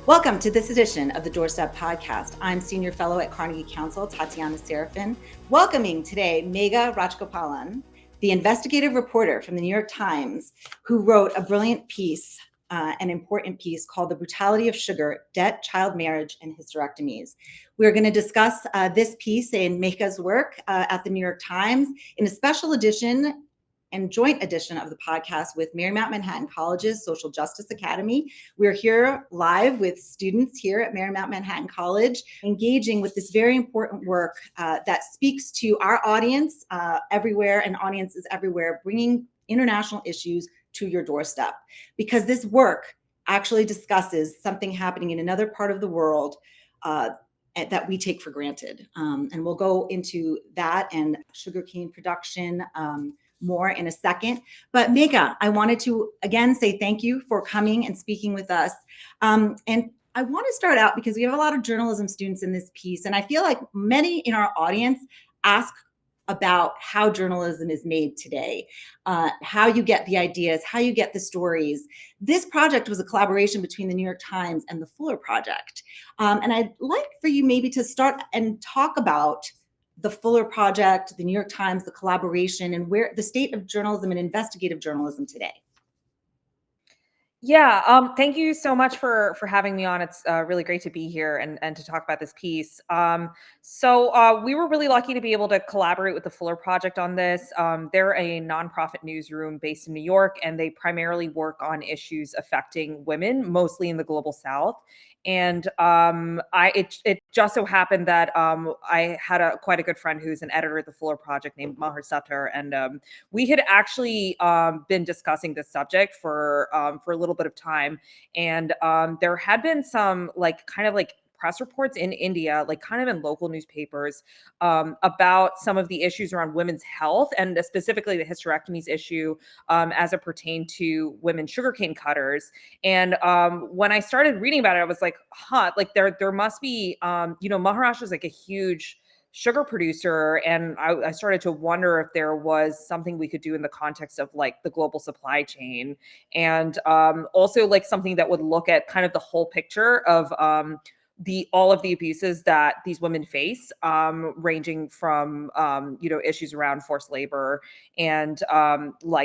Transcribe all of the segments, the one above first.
Welcome to this edition of the Doorstep podcast. I'm Senior Fellow at Carnegie Council, Tatiana Serafin, welcoming today Megha Rajagopalan, the investigative reporter from the New York Times, who wrote a brilliant piece, an important piece called The Brutality of Sugar, Debt, Child Marriage, and Hysterectomies. We're going to discuss this piece in Megha's work at the New York Times in a special edition and joint edition of the podcast with Marymount Manhattan College's Social Justice Academy. We're here live with students here at Marymount Manhattan College, engaging with this very important work that speaks to our audience everywhere and audiences everywhere, bringing international issues to your doorstep. Because this work actually discusses something happening in another part of the world that we take for granted. And we'll go into that and sugarcane production more in a second. But Megha, I wanted to again say thank you for coming and speaking with us. And I want to start out because we have a lot of journalism students in this piece, and I feel like many in our audience ask about how journalism is made today, how you get the ideas, how you get the stories. This project was a collaboration between the New York Times and the Fuller Project. And I'd like for you maybe to start and talk about the Fuller Project, the New York Times, the collaboration, and where the state of journalism and investigative journalism today. Yeah, thank you so much for having me on. It's really great to be here and to talk about this piece. So we were really lucky to be able to collaborate with the Fuller Project on this. They're a nonprofit newsroom based in New York, and they primarily work on issues affecting women, mostly in the global South. And it just so happened that I had quite a good friend who's an editor at the Fuller Project named Megha Rajagopalan, and we had actually been discussing this subject for a little bit of time, and there had been some kind of press reports in India, kind of in local newspapers, about some of the issues around women's health and specifically the hysterectomies issue as it pertained to women sugarcane cutters. And when I started reading about it, I was like, there must be, Maharashtra is like a huge sugar producer, and I started to wonder if there was something we could do in the context of the global supply chain, and also something that would look at kind of the whole picture of all of the abuses that these women face, ranging from issues around forced labor and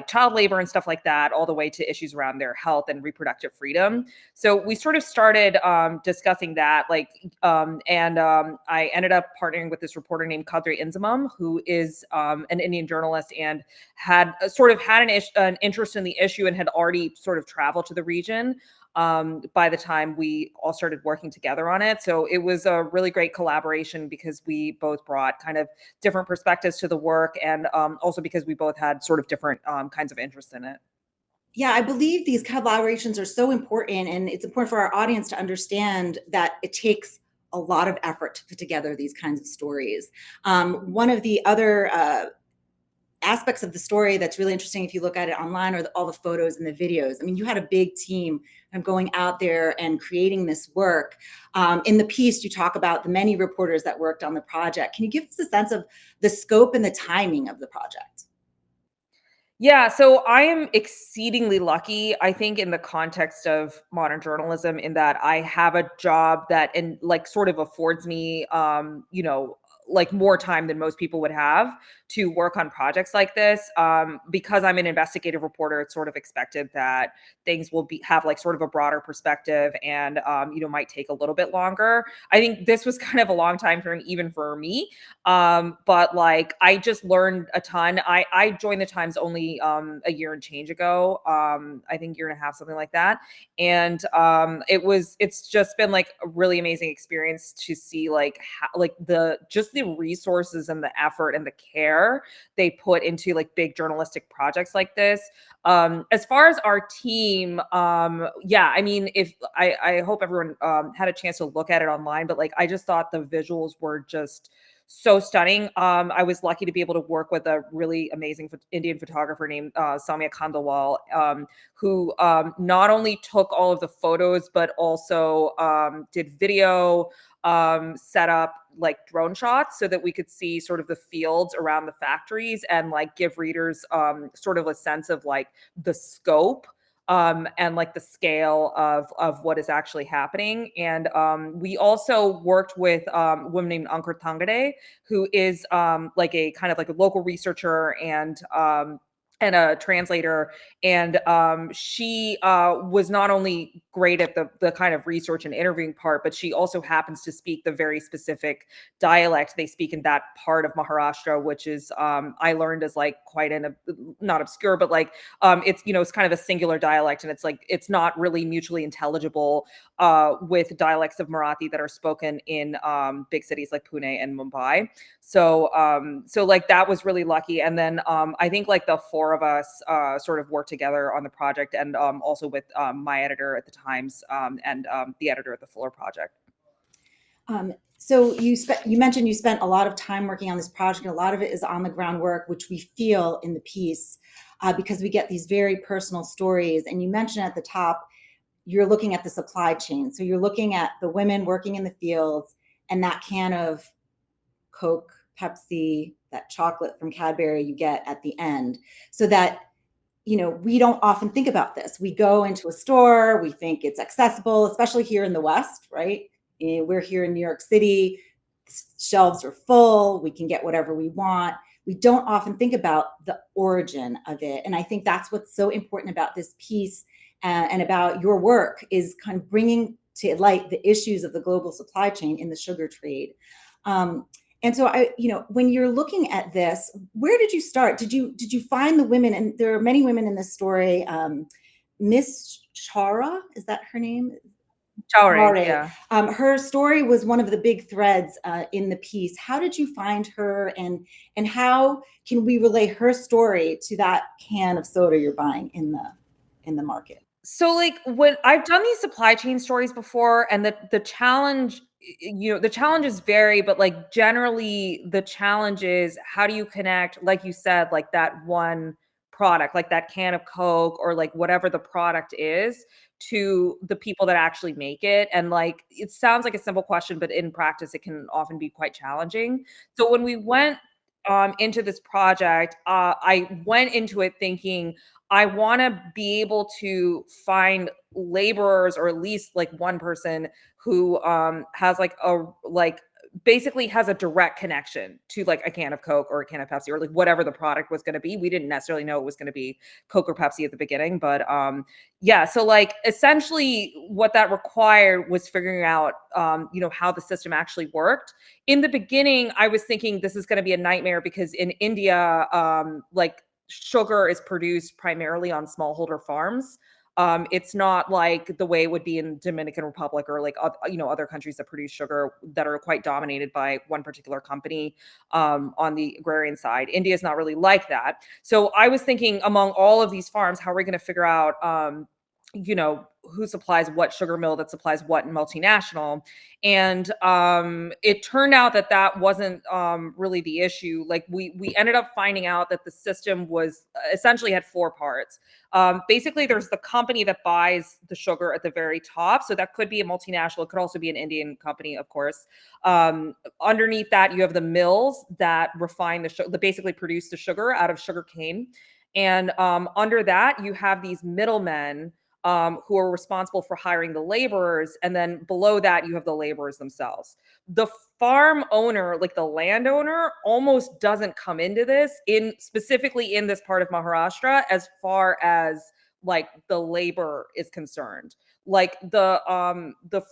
child labor and stuff like that, all the way to issues around their health and reproductive freedom. So we sort of started discussing that, and I ended up partnering with this reporter named Kadri Inzamam, who is an Indian journalist and had an interest in the issue and had already sort of traveled to the region by the time we all started working together on it. So it was a really great collaboration because we both brought kind of different perspectives to the work, and also because we both had sort of different kinds of interests in it. Yeah, I believe these collaborations are so important, and it's important for our audience to understand that it takes a lot of effort to put together these kinds of stories. One of the other aspects of the story that's really interesting, if you look at it online, are all the photos and the videos. I mean, you had a big team going out there and creating this work. In the piece, you talk about the many reporters that worked on the project. Can you give us a sense of the scope and the timing of the project? Yeah, so I am exceedingly lucky, I think, in the context of modern journalism, in that I have a job that sort of affords me, more time than most people would have to work on projects like this. Because I'm an investigative reporter, it's sort of expected that things will have sort of a broader perspective and, might take a little bit longer. I think this was kind of a long time frame, even for me. But I just learned a ton. I joined the Times only a year and change ago. I think year and a half, something like that. And it's just been a really amazing experience to see the resources and the effort and the care they put into big journalistic projects like this. As far as our team, I mean, if I hope everyone had a chance to look at it online, but I just thought the visuals were just so stunning. I was lucky to be able to work with a really amazing Indian photographer named Samya Khandalwal, who not only took all of the photos, but also did video, set up drone shots so that we could see sort of the fields around the factories and give readers sort of a sense of the scope and like the scale of what is actually happening. And we also worked with a woman named Ankur Tangade, who is like a kind of like a local researcher and a translator. And she was not only great at the kind of research and interviewing part, but she also happens to speak the very specific dialect they speak in that part of Maharashtra, which is I learned as like quite an not obscure, but like it's it's kind of a singular dialect, and it's like it's not really mutually intelligible with dialects of Marathi that are spoken in big cities like Pune and Mumbai. So like that was really lucky. And then I think like the four of us sort of worked together on the project, and also with my editor at the Times and the editor at the Fuller Project. So you mentioned you spent a lot of time working on this project. A lot of it is on the ground work, which we feel in the piece because we get these very personal stories. And you mentioned at the top, you're looking at the supply chain. So you're looking at the women working in the fields and that can of Coke, Pepsi, that chocolate from Cadbury you get at the end. So that, we don't often think about this. We go into a store, we think it's accessible, especially here in the West, right? We're here in New York City, shelves are full, we can get whatever we want. We don't often think about the origin of it. And I think that's what's so important about this piece and about your work is kind of bringing to light the issues of the global supply chain in the sugar trade. And so when you're looking at this, where did you start? Did you find the women? And there are many women in this story. Miss Chara, is that her name? Chowry, yeah. Her story was one of the big threads in the piece. How did you find her, and how can we relay her story to that can of soda you're buying in the market? So like when I've done these supply chain stories before, and the challenge, the challenges vary, but like generally the challenge is how do you connect, like you said, like that one product, like that can of Coke or like whatever the product is, to the people that actually make it. And like it sounds like a simple question, but in practice it can often be quite challenging. So when we went into this project, I went into it thinking I want to be able to find laborers, or at least like one person who has like a like basically has a direct connection to like a can of Coke or a can of Pepsi or like whatever the product was going to be. We didn't necessarily know it was going to be Coke or Pepsi at the beginning, but yeah, so like essentially what that required was figuring out how the system actually worked. In the beginning I was thinking this is going to be a nightmare because in India like sugar is produced primarily on smallholder farms. It's not like the way it would be in Dominican Republic or like other countries that produce sugar that are quite dominated by one particular company on the agrarian side. India is not really like that. So I was thinking among all of these farms, how are we going to figure out who supplies what sugar mill that supplies what multinational. And it turned out that that wasn't really the issue. Like we ended up finding out that the system was essentially had four parts. Basically there's the company that buys the sugar at the very top, so that could be a multinational, it could also be an Indian company, of course. Underneath that you have the mills that refine the sugar, that basically produce the sugar out of sugar cane. And under that you have these middlemen who are responsible for hiring the laborers. And then below that, you have the laborers themselves. The farm owner, like the landowner, almost doesn't come into this specifically in this part of Maharashtra as far as like the labor is concerned. Like the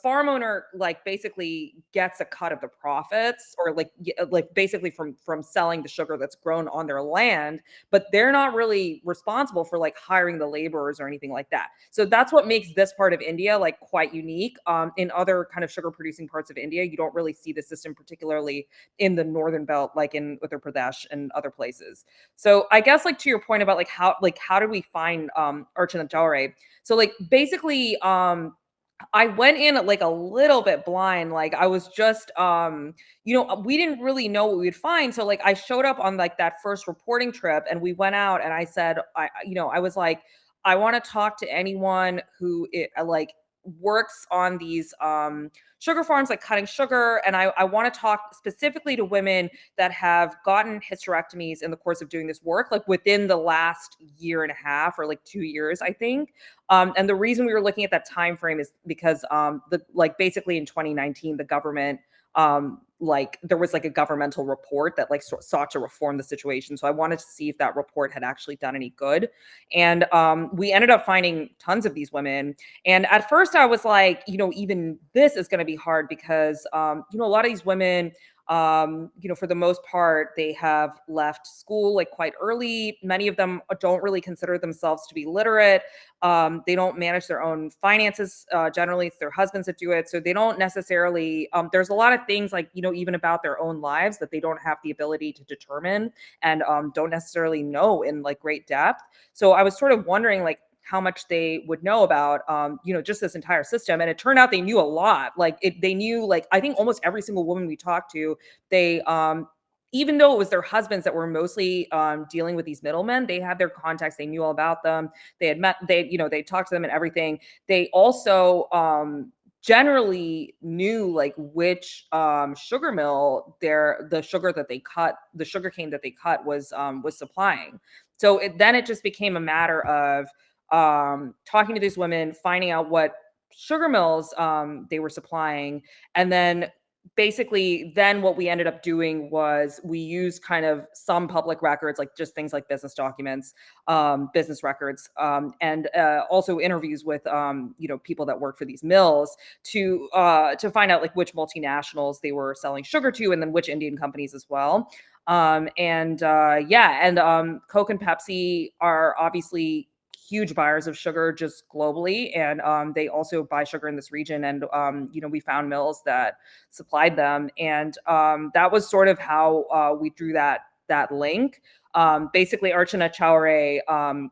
farm owner like basically gets a cut of the profits, or like basically from selling the sugar that's grown on their land, but they're not really responsible for like hiring the laborers or anything like that. So that's what makes this part of India like quite unique. In other kind of sugar producing parts of India, you don't really see the system, particularly in the northern belt, like in Uttar Pradesh and other places. So I guess like to your point about like how do we find Archana Jowhare? So like basically I went in like a little bit blind. Like I was just we didn't really know what we would find. So like I showed up on like that first reporting trip and we went out and I said I was like, I want to talk to anyone who like works on these sugar farms, like cutting sugar. And I want to talk specifically to women that have gotten hysterectomies in the course of doing this work, like within the last year and a half or like 2 years, I think. And the reason we were looking at that time frame is because basically in 2019, the government like there was like a governmental report that like sought to reform the situation. So I wanted to see if that report had actually done any good. And we ended up finding tons of these women. And at first I was like, even this is going to be hard because, a lot of these women, for the most part, they have left school like quite early. Many of them don't really consider themselves to be literate. They don't manage their own finances. Generally, it's their husbands that do it. So they don't necessarily, there's a lot of things like, even about their own lives that they don't have the ability to determine and don't necessarily know in like great depth. So I was sort of wondering like, how much they would know about, just this entire system. And it turned out they knew a lot. They knew, like, I think almost every single woman we talked to, they, even though it was their husbands that were mostly dealing with these middlemen, they had their contacts. They knew all about them. They had met, they talked to them and everything. They also, generally knew like which sugar mill the sugar that they cut, the sugar cane that they cut was supplying. So then it just became a matter of talking to these women, finding out what sugar mills they were supplying, and then basically then what we ended up doing was we used kind of some public records, like just things like business documents, business records, and also interviews with people that work for these mills to find out like which multinationals they were selling sugar to, and then which Indian companies as well. Coke and Pepsi are obviously huge buyers of sugar just globally, and they also buy sugar in this region. And we found mills that supplied them, and that was sort of how we drew that link. Basically, Archana Chowre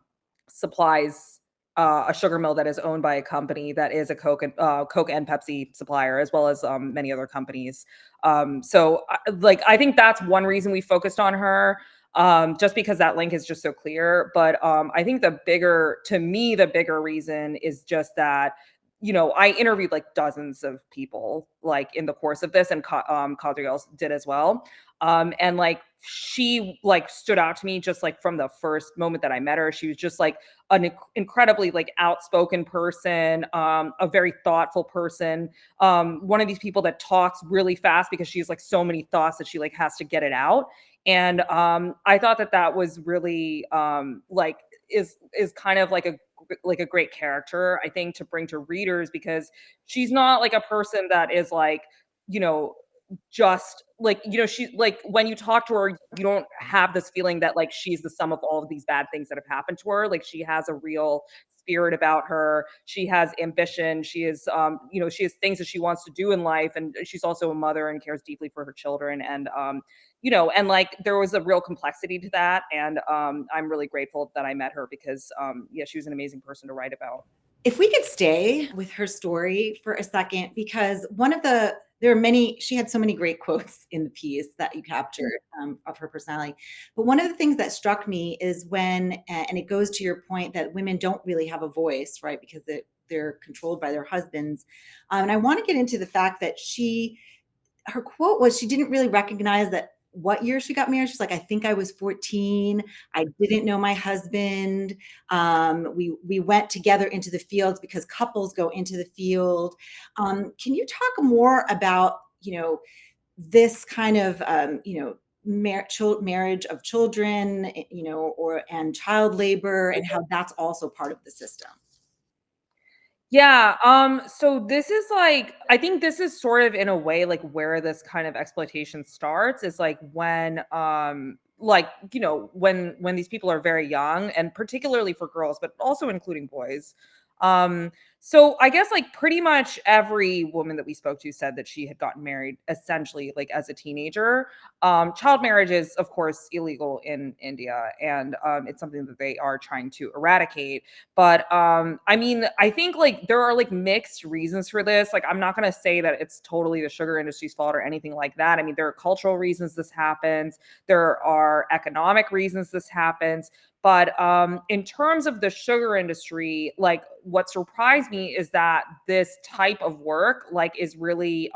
supplies a sugar mill that is owned by a company that is a Coke and Pepsi supplier, as well as many other companies. I think that's one reason we focused on her, just because that link is just so clear. But I think the bigger reason is just that, I interviewed like dozens of people like in the course of this, and Kadriel did as well. And like she like stood out to me just like from the first moment that I met her. She was just like an incredibly like outspoken person, a very thoughtful person, one of these people that talks really fast because she has like so many thoughts that she like has to get it out. And I thought that was really is kind of like a great character, I think, to bring to readers, because she's not like a person that is like, you know, just like, she like when you talk to her, you don't have this feeling that like she's the sum of all of these bad things that have happened to her. Like she has a real spirit about her. She has ambition. She is, she has things that she wants to do in life, and she's also a mother and cares deeply for her children. And and like there was a real complexity to that. And I'm really grateful that I met her, because she was an amazing person to write about. If we could stay with her story for a second, because she had so many great quotes in the piece that you captured of her personality. But one of the things that struck me is and it goes to your point that women don't really have a voice, right? Because they're controlled by their husbands. And I want to get into the fact that her quote was she didn't really recognize that what year she got married. She's like, I think I was 14. I didn't know my husband. We went together into the fields because couples go into the field. Can you talk more about, this kind of, marriage of children, and child labor, and how that's also part of the system? Yeah, so this is like, I think this is sort of in a way like where this kind of exploitation starts, is like when when these people are very young, and particularly for girls, but also including boys. So I guess like pretty much every woman that we spoke to said that she had gotten married essentially like as a teenager. Child marriage is of course illegal in India, and it's something that they are trying to eradicate. But I mean, I think like there are like mixed reasons for this. Like I'm not going to say that it's totally the sugar industry's fault or anything like that. I mean, there are cultural reasons this happens. There are economic reasons this happens. But in terms of the sugar industry, like what surprised reminds me is that this type of work like is really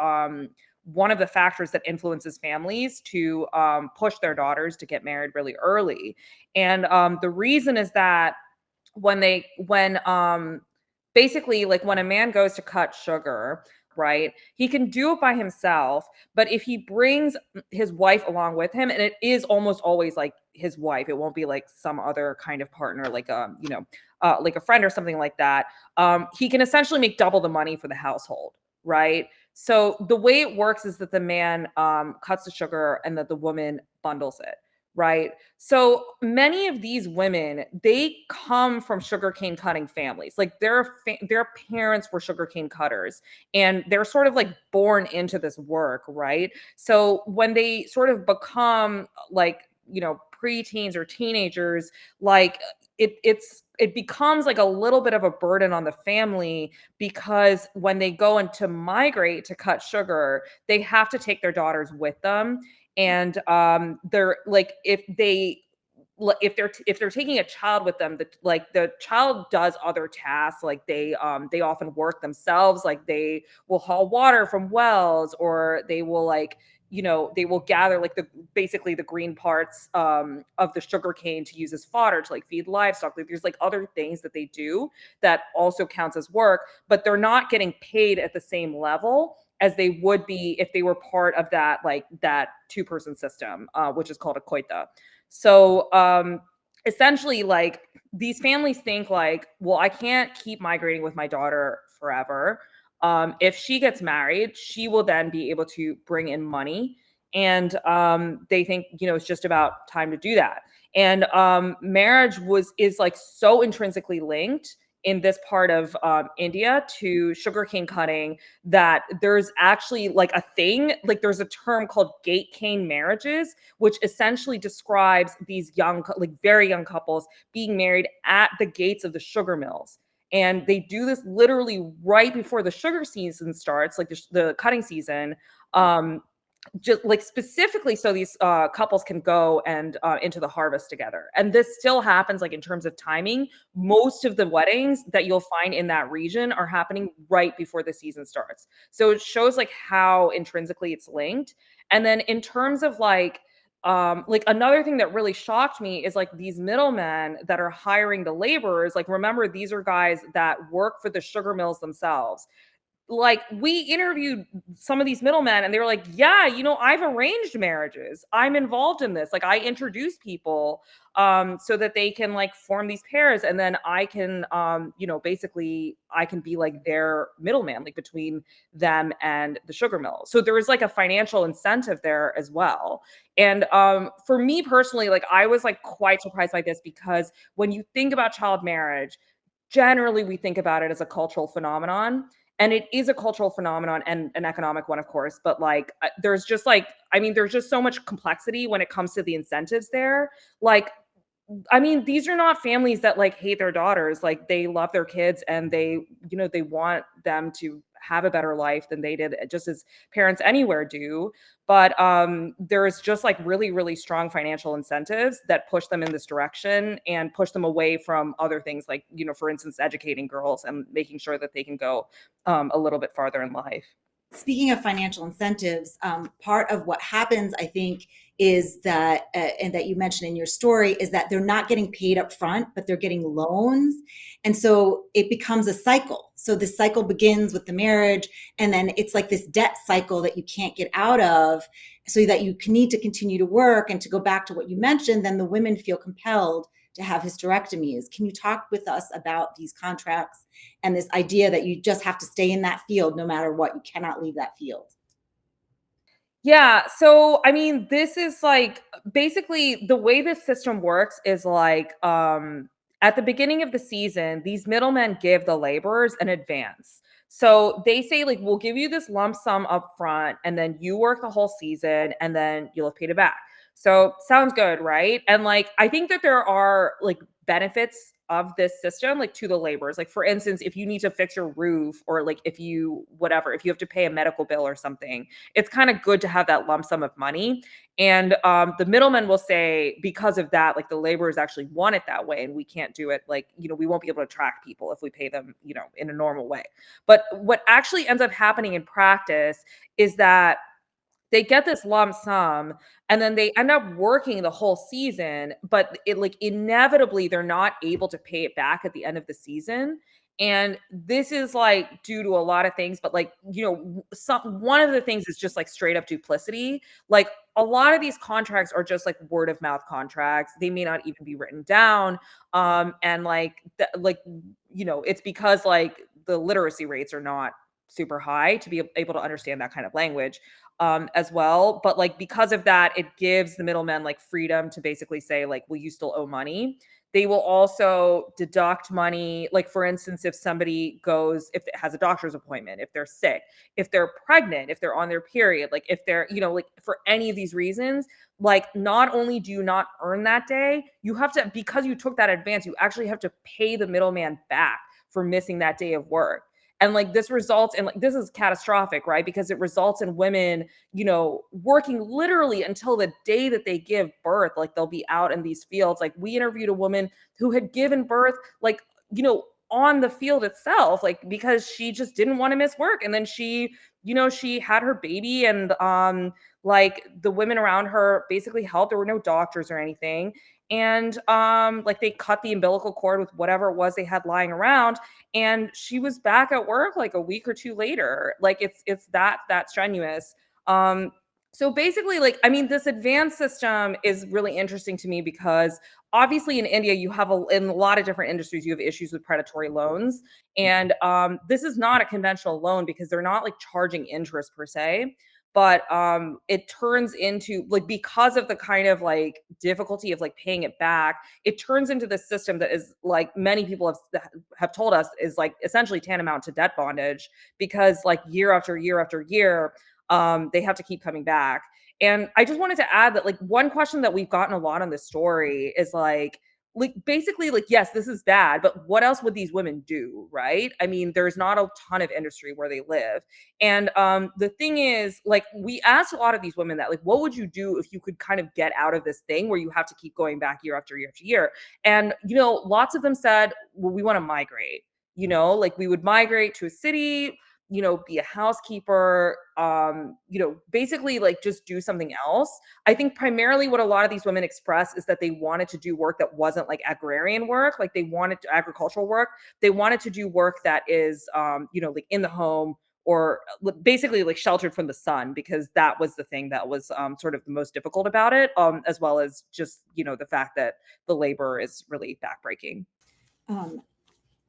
one of the factors that influences families to push their daughters to get married really early. And the reason is that when basically like when a man goes to cut sugar, right, he can do it by himself, but if he brings his wife along with him, and it is almost always like his wife, it won't be like some other kind of partner, like like a friend or something like that, he can essentially make double the money for the household, right? So the way it works is that the man cuts the sugar and that the woman bundles it, right? So many of these women, they come from sugarcane cutting families. Like their parents were sugarcane cutters, and they're sort of like born into this work, right? So when they sort of become like, preteens or teenagers, like it becomes like a little bit of a burden on the family, because when they go into migrate to cut sugar, they have to take their daughters with them. And they're like, if they're taking a child with them, the child does other tasks, like they often work themselves, like they will haul water from wells, or they will like, they will gather like basically the green parts of the sugar cane to use as fodder to like feed livestock. Like there's like other things that they do that also counts as work, but they're not getting paid at the same level as they would be if they were part of that two-person system, which is called a koita. So essentially, like these families think like, well, I can't keep migrating with my daughter forever. If she gets married, she will then be able to bring in money. And they think, it's just about time to do that. And marriage is like so intrinsically linked in this part of India to sugarcane cutting, that there's actually like a thing, like there's a term called gate cane marriages, which essentially describes these young, like very young couples being married at the gates of the sugar mills. And they do this literally right before the sugar season starts, like the cutting season. Just like specifically so these couples can go and into the harvest together. And this still happens, like in terms of timing, most of the weddings that you'll find in that region are happening right before the season starts. So it shows like how intrinsically it's linked. And then in terms of like another thing that really shocked me is like these middlemen that are hiring the laborers. Like, remember, these are guys that work for the sugar mills themselves. Like, we interviewed some of these middlemen and they were like, yeah, I've arranged marriages, I'm involved in this, like I introduce people so that they can like form these pairs, and then I can basically I can be like their middleman, like between them and the sugar mill. So there is like a financial incentive there as well. And for me personally, like I was like quite surprised by this, because when you think about child marriage, generally we think about it as a cultural phenomenon, and it is a cultural phenomenon and an economic one, of course, but like there's just like, I mean, there's just so much complexity when it comes to the incentives there. Like, I mean, these are not families that like hate their daughters. Like, they love their kids, and they want them to have a better life than they did, just as parents anywhere do. But there's just like really, really strong financial incentives that push them in this direction and push them away from other things, like, for instance, educating girls and making sure that they can go a little bit farther in life. Speaking of financial incentives, part of what happens, I think, is that, and that you mentioned in your story, is that they're not getting paid up front, but they're getting loans. And so it becomes a cycle. So the cycle begins with the marriage, and then it's like this debt cycle that you can't get out of, so that you need to continue to work. And to go back to what you mentioned, then the women feel compelled to have hysterectomies. Can you talk with us about these contracts and this idea that you just have to stay in that field no matter what? You cannot leave that field. Yeah. So, I mean, this is like basically the way this system works is like at the beginning of the season, these middlemen give the laborers an advance. So they say, like, we'll give you this lump sum up front, and then you work the whole season, and then you'll have paid it back. So sounds good, right? And like I think that there are like benefits of this system like to the laborers. Like for instance, if you need to fix your roof or like if you whatever, if you have to pay a medical bill or something, it's kind of good to have that lump sum of money. And the middlemen will say because of that, like the laborers actually want it that way, and we can't do it like, we won't be able to track people if we pay them, in a normal way. But what actually ends up happening in practice is that they get this lump sum and then they end up working the whole season, but it like inevitably they're not able to pay it back at the end of the season. And this is like due to a lot of things, but like, one of the things is just like straight up duplicity. Like a lot of these contracts are just like word of mouth contracts. They may not even be written down. And like, it's because like the literacy rates are not super high to be able to understand that kind of language as well. But like because of that, it gives the middlemen like freedom to basically say like, well, you still owe money. They will also deduct money. Like for instance, if somebody goes, if it has a doctor's appointment, if they're sick, if they're pregnant, if they're on their period, like if they're, like for any of these reasons, like not only do you not earn that day, you have to, because you took that advance, you actually have to pay the middleman back for missing that day of work. And like this results in like this is catastrophic, right? Because it results in women, working literally until the day that they give birth. Like they'll be out in these fields. Like we interviewed a woman who had given birth, like, on the field itself, like because she just didn't want to miss work. And then she had her baby and like the women around her basically helped. There were no doctors or anything. And like they cut the umbilical cord with whatever it was they had lying around, and she was back at work like a week or two later. Like it's that strenuous. So basically, like, I mean, this advanced system is really interesting to me because obviously in India you have in a lot of different industries you have issues with predatory loans. And this is not a conventional loan because they're not like charging interest per se, but it turns into like, because of the kind of like difficulty of like paying it back, it turns into this system that is like many people have told us is like essentially tantamount to debt bondage, because like year after year after year, they have to keep coming back. And I just wanted to add that like one question that we've gotten a lot on this story is like basically like, yes, this is bad, but what else would these women do, right? I mean, there's not a ton of industry where they live. And the thing is, like, we asked a lot of these women that, like, what would you do if you could kind of get out of this thing where you have to keep going back year after year after year? And, lots of them said, well, we want to migrate, like we would migrate to a city, be a housekeeper, basically like just do something else. I think primarily what a lot of these women express is that they wanted to do work that wasn't like agrarian work, like they wanted to agricultural work. They wanted to do work that is, like in the home or basically like sheltered from the sun, because that was the thing that was sort of the most difficult about it, as well as just, the fact that the labor is really backbreaking. Um,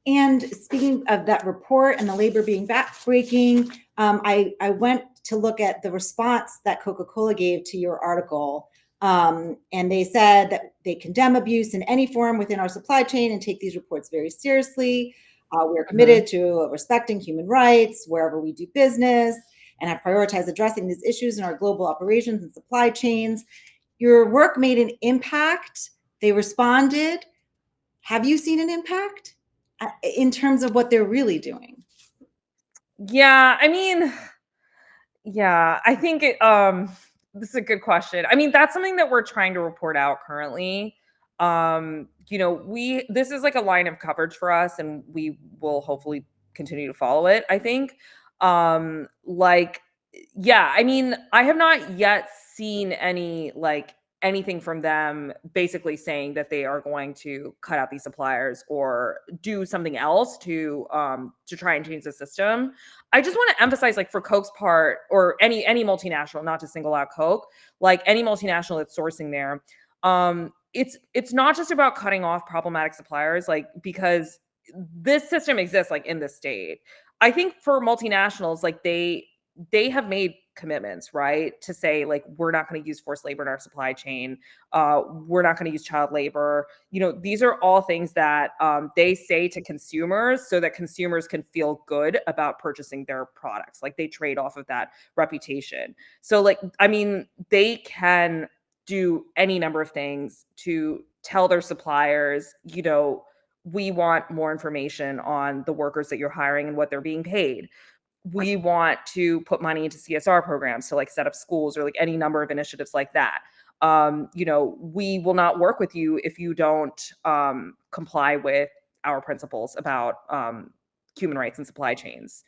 And speaking of that report and the labor being backbreaking, I went to look at the response that Coca-Cola gave to your article. And they said that they condemn abuse in any form within our supply chain and take these reports very seriously. We are committed to respecting human rights wherever we do business and have prioritized addressing these issues in our global operations and supply chains. Your work made an impact. They responded. Have you seen an impact in terms of what they're really doing? Yeah, I mean, yeah, I think this is a good question. I mean, that's something that we're trying to report out currently. We this is like a line of coverage for us, and we will hopefully continue to follow it, I think. Like, yeah, I mean, I have not yet seen any like anything from them basically saying that they are going to cut out these suppliers or do something else to try and change the system. I just want to emphasize, like, for Coke's part, or any multinational, not to single out Coke, like any multinational that's sourcing there, it's not just about cutting off problematic suppliers, like, because this system exists like in the state. I think for multinationals, like they have made commitments, right, to say like, we're not going to use forced labor in our supply chain, we're not going to use child labor. These are all things that they say to consumers so that consumers can feel good about purchasing their products. Like they trade off of that reputation. So like, I mean, they can do any number of things to tell their suppliers, we want more information on the workers that you're hiring and what they're being paid. We want to put money into CSR programs to like set up schools or like any number of initiatives like that. We will not work with you if you don't comply with our principles about human rights and supply chains.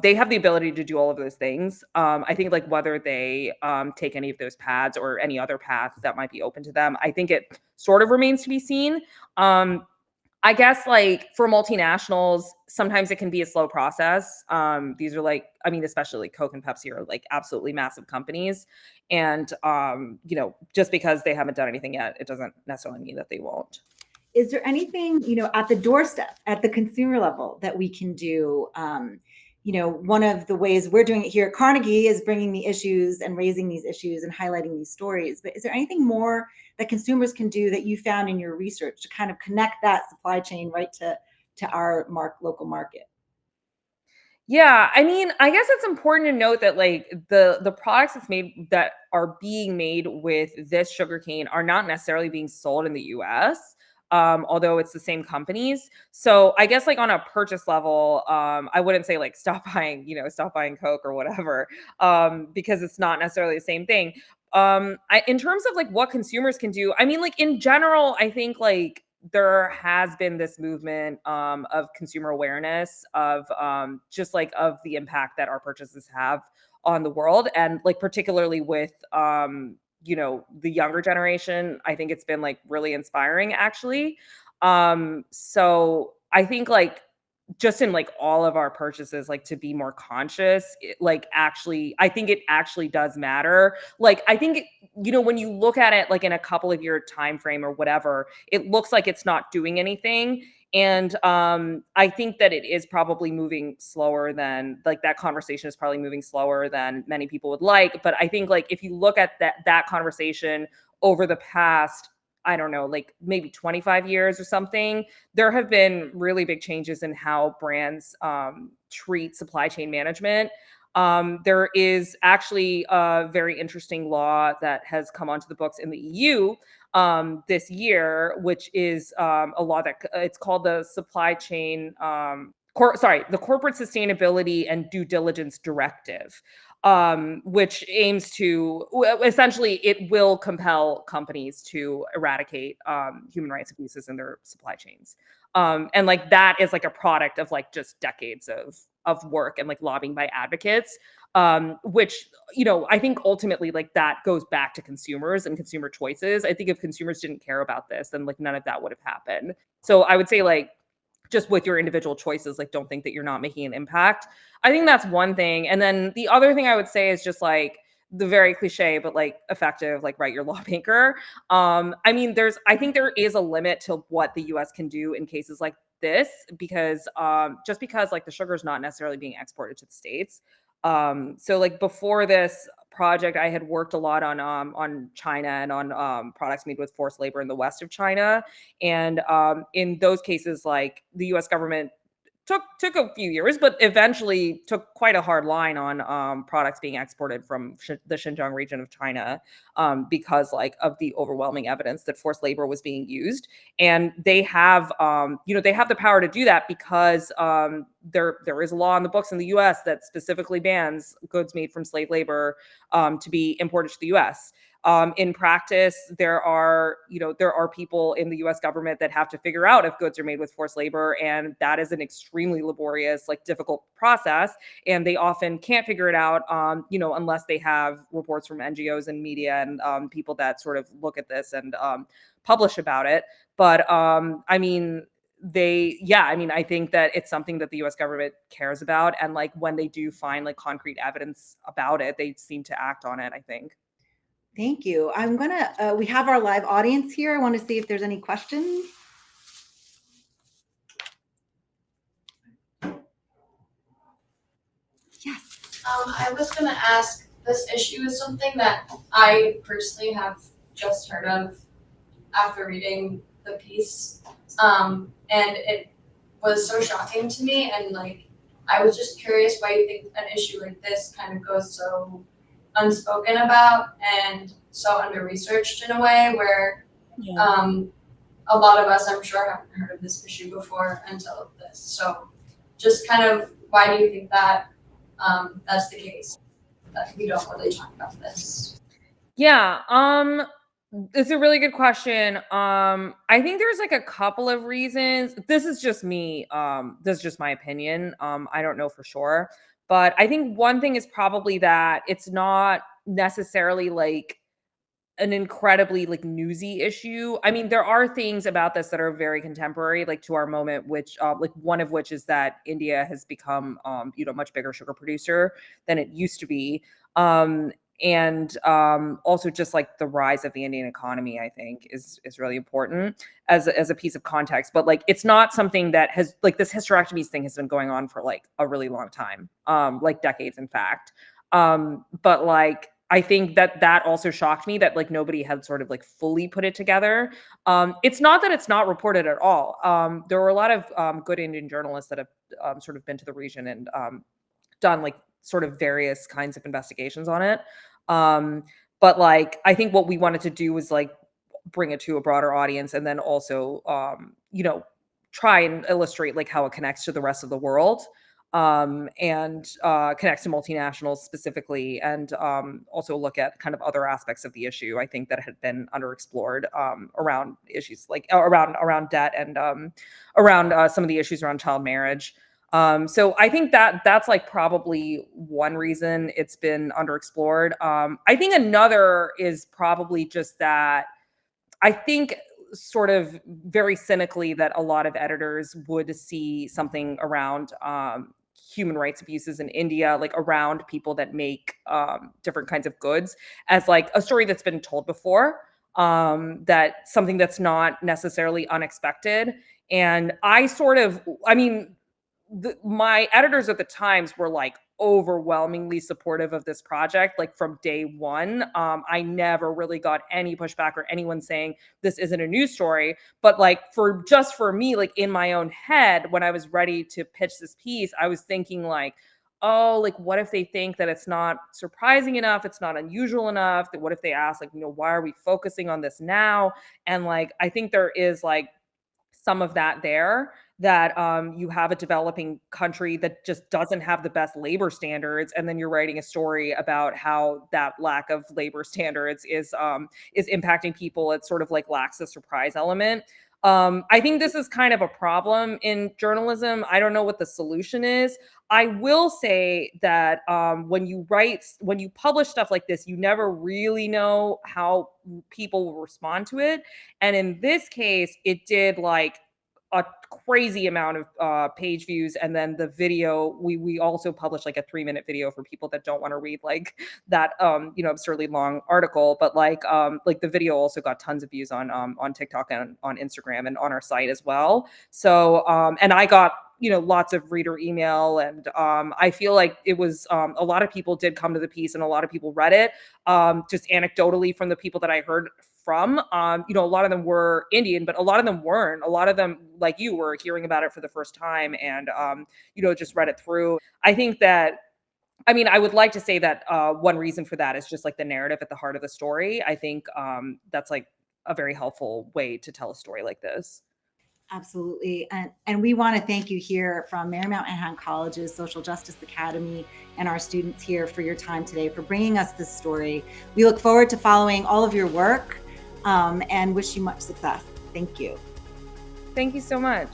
They have the ability to do all of those things. I think like whether they take any of those paths or any other path that might be open to them, I think it sort of remains to be seen. I guess like for multinationals, sometimes it can be a slow process. These are like, I mean, especially like Coke and Pepsi are like absolutely massive companies. And, just because they haven't done anything yet, it doesn't necessarily mean that they won't. Is there anything, at the doorstep, at the consumer level that we can do? One of the ways we're doing it here at Carnegie is bringing the issues and raising these issues and highlighting these stories. But is there anything more that consumers can do that you found in your research to kind of connect that supply chain right to our local market? Yeah, I mean, I guess it's important to note that like the products that are being made with this sugarcane are not necessarily being sold in the US. Although it's the same companies. So I guess like on a purchase level, I wouldn't say like stop buying Coke or whatever, because it's not necessarily the same thing. In terms of like what consumers can do, I mean, like in general, I think like there has been this movement of consumer awareness of just like of the impact that our purchases have on the world, and like particularly with the younger generation. I think it's been like really inspiring actually. So I think like just in like all of our purchases, like to be more conscious, I think it actually does matter. Like I think when you look at it like in a couple of year time frame or whatever, it looks like it's not doing anything. And I think that it is probably moving slower than like that conversation is probably moving slower than many people would like. But I think like if you look at that conversation over the past, I don't know, like maybe 25 years or something, there have been really big changes in how brands treat supply chain management. There is actually a very interesting law that has come onto the books in the EU this year, which is a law that it's called the Supply Chain, the Corporate Sustainability and Due Diligence Directive, which aims to essentially it will compel companies to eradicate human rights abuses in their supply chains. And like that is like a product of like just decades of work and like lobbying by advocates, which I think ultimately like that goes back to consumers and consumer choices. I think if consumers didn't care about this, then like none of that would have happened. So I would say like just with your individual choices, like don't think that you're not making an impact. I think that's one thing. And then the other thing I would say is just like the very cliche but like effective, like write your lawmaker. I mean, I think there is a limit to what the US can do in cases like this, because just because like the sugar is not necessarily being exported to the States. So like before this project, I had worked a lot on China and on products made with forced labor in the west of China. And in those cases, like the US government took a few years, but eventually took quite a hard line on products being exported from the Xinjiang region of China, because like of the overwhelming evidence that forced labor was being used. And they have, they have the power to do that because there is a law in the books in the U.S. that specifically bans goods made from slave labor to be imported to the U.S. In practice, there are people in the U.S. government that have to figure out if goods are made with forced labor, and that is an extremely laborious, like difficult process. And they often can't figure it out, unless they have reports from NGOs and media and people that sort of look at this and publish about it. But I think that it's something that the US government cares about. And like when they do find like concrete evidence about it, they seem to act on it, I think. Thank you. I'm gonna, we have our live audience here. I want to see if there's any questions. Yes. I was gonna ask, this issue is something that I personally have just heard of after reading the piece. And it was so shocking to me, and like, I was just curious why you think an issue like this kind of goes so unspoken about. And so under-researched in a way where a lot of us, I'm sure, haven't heard of this issue before until this. So just kind of, why do you think that that's the case, that we don't really talk about this? Yeah, it's a really good question. I think there's like a couple of reasons. This is just me. This is just my opinion. I don't know for sure, but I think one thing is probably that it's not necessarily like an incredibly like newsy issue. I mean, there are things about this that are very contemporary, like to our moment, which like one of which is that India has become much bigger sugar producer than it used to be. And also just like the rise of the Indian economy, I think is really important as a piece of context. But like it's not something that has like this hysterectomies thing has been going on for like a really long time, like decades, in fact. But like I think that also shocked me that like nobody had sort of like fully put it together. It's not that it's not reported at all. There were a lot of good Indian journalists that have sort of been to the region and done like sort of various kinds of investigations on it. But like I think what we wanted to do was like bring it to a broader audience and then also try and illustrate like how it connects to the rest of the world, and connects to multinationals specifically, and also look at kind of other aspects of the issue I think that had been underexplored, around issues like around debt and around some of the issues around child marriage. So I think that that's like probably one reason it's been underexplored. I think another is probably just that I think sort of very cynically that a lot of editors would see something around human rights abuses in India, like around people that make different kinds of goods, as like a story that's been told before, that something that's not necessarily unexpected. And I mean, my editors at the Times were like overwhelmingly supportive of this project, like from day one. I never really got any pushback or anyone saying this isn't a news story. But like for me, like in my own head, when I was ready to pitch this piece, I was thinking like, oh, like what if they think that it's not surprising enough, it's not unusual enough? That what if they ask like, why are we focusing on this now? And like I think there is like some of that there, that you have a developing country that just doesn't have the best labor standards, and then you're writing a story about how that lack of labor standards is impacting people. It sort of like lacks the surprise element. I think this is kind of a problem in journalism. I don't know what the solution is. I will say that when you publish stuff like this, you never really know how people will respond to it. And in this case, it did like a crazy amount of page views, and then the video, we also published like a 3-minute video for people that don't want to read like that absurdly long article. But like the video also got tons of views on TikTok and on Instagram and on our site as well. So and I got lots of reader email, and I feel like it was a lot of people did come to the piece, and a lot of people read it. Just anecdotally from the people that I heard from, a lot of them were Indian, but a lot of them weren't. A lot of them, like you, were hearing about it for the first time, and just read it through. I think that, I mean, I would like to say that one reason for that is just like the narrative at the heart of the story. I think that's like a very helpful way to tell a story like this. Absolutely. And we want to thank you here from Marymount Manhattan College's Social Justice Academy and our students here for your time today, for bringing us this story. We look forward to following all of your work, and wish you much success. Thank you. Thank you so much.